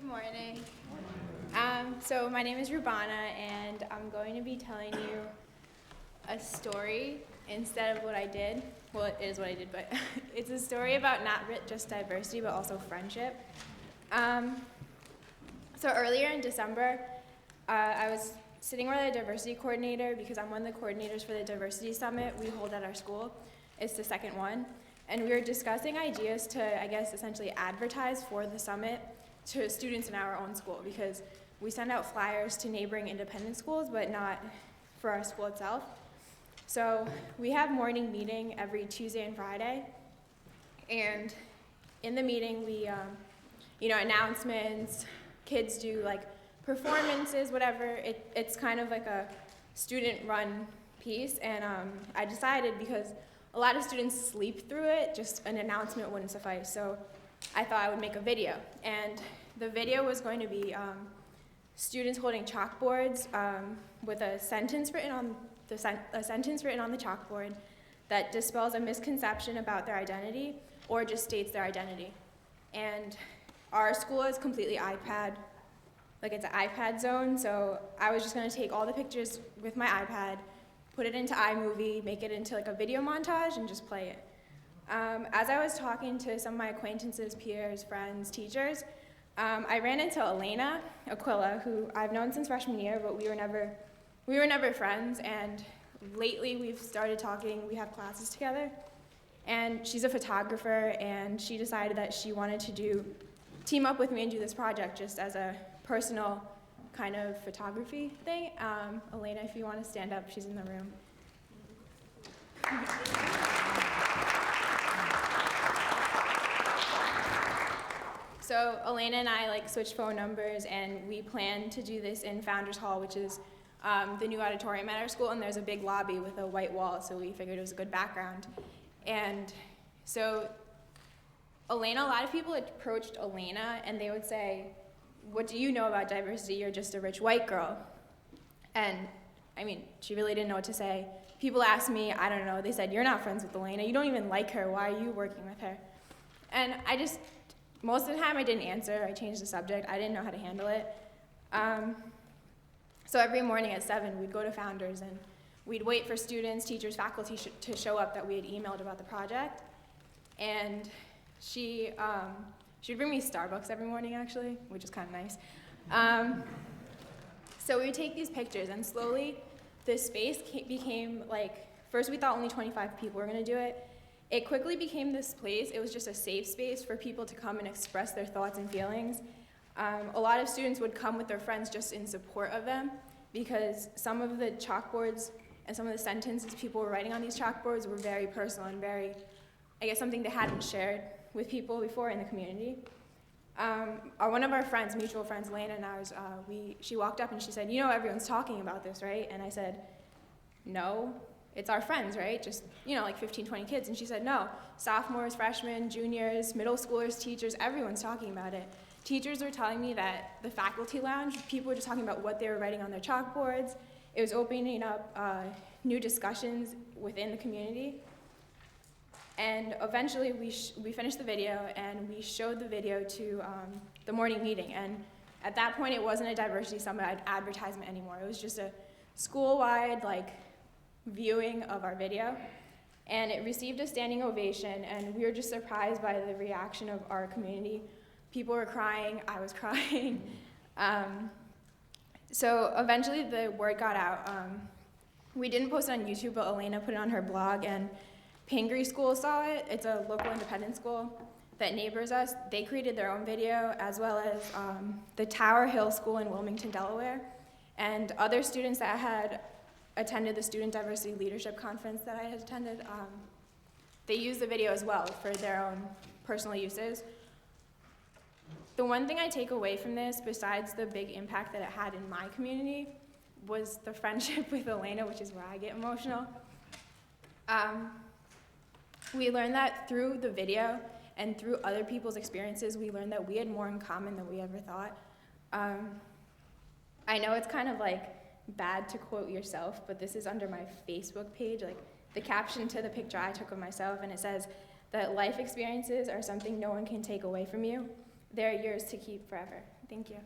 morning. So my name is Rubana, and I'm going to be telling you a story instead of what I did. Well, it is what I did, but it's a story about not just diversity, but also friendship. So earlier in December, I was sitting with a diversity coordinator because I'm one of the coordinators for the diversity summit we hold at our school. It's the second one. And we were discussing ideas to, I guess, essentially advertise for the summit to students in our own school, because we send out flyers to neighboring independent schools, but not for our school itself. So we have morning meeting every Tuesday and Friday. And in the meeting, we, announcements, kids do like performances, whatever. It's kind of like a student-run piece. And I decided, because a lot of students sleep through it, just an announcement wouldn't suffice. So I thought I would make a video. And the video was going to be students holding chalkboards with a sentence written on the chalkboard that dispels a misconception about their identity or just states their identity. And our school is completely iPad, like it's an iPad zone, so I was just going to take all the pictures with my iPad, put it into iMovie, make it into like a video montage, and just play it. As I was talking to some of my acquaintances, peers, friends, teachers, I ran into Elena Aquila, who I've known since freshman year, but we were never friends. And lately we've started talking. We have classes together, and she's a photographer, and she decided that she wanted to team up with me and do this project just as a personal kind of photography thing. Elena, if you want to stand up, she's in the room. So Elena and I switched phone numbers, and we planned to do this in Founders Hall, which is the new auditorium at our school, and there's a big lobby with a white wall, so we figured it was a good background. And so a lot of people approached Elena, and they would say, "What do you know about diversity? You're just a rich white girl." And I mean, she really didn't know what to say. People asked me, I don't know, they said, "You're not friends with Elena. You don't even like her. Why are you working with her?" And most of the time I didn't answer. I changed the subject. I didn't know how to handle it. So every morning at 7, we'd go to Founders, and we'd wait for students, teachers, faculty to show up that we had emailed about the project. And she would bring me Starbucks every morning, actually, which is kind of nice. So we would take these pictures, and slowly this space became first we thought only 25 people were going to do it. It quickly became this place. It was just a safe space for people to come and express their thoughts and feelings. A lot of students would come with their friends just in support of them, because some of the chalkboards and some of the sentences people were writing on these chalkboards were very personal and very, I guess, something they hadn't shared with people before in the community. One of our friends, mutual friends, Lana and ours, she walked up and she said, "Everyone's talking about this, right?" And I said, "No. It's our friends, right? Just, 15, 20 kids." And she said, "No, sophomores, freshmen, juniors, middle schoolers, teachers, everyone's talking about it." Teachers were telling me that the faculty lounge, people were just talking about what they were writing on their chalkboards. It was opening up new discussions within the community. And eventually we finished the video, and we showed the video to the morning meeting. And at that point, it wasn't a diversity summit advertisement anymore. It was just a school-wide, viewing of our video, and it received a standing ovation, and we were just surprised by the reaction of our community. People were crying, I was crying. So eventually the word got out. We didn't post it on YouTube, but Elena put it on her blog, and Pingree School saw it. It's a local independent school that neighbors us. They created their own video, as well as the Tower Hill School in Wilmington, Delaware, and other students that had attended the Student Diversity Leadership Conference that I had attended. They used the video as well for their own personal uses. The one thing I take away from this, besides the big impact that it had in my community, was the friendship with Elena, which is where I get emotional. We learned that through the video and through other people's experiences, we learned that we had more in common than we ever thought. I know it's kind of bad to quote yourself, but this is under my Facebook page, the caption to the picture I took of myself, and it says that life experiences are something no one can take away from you. they're yours to keep forever. Thank you.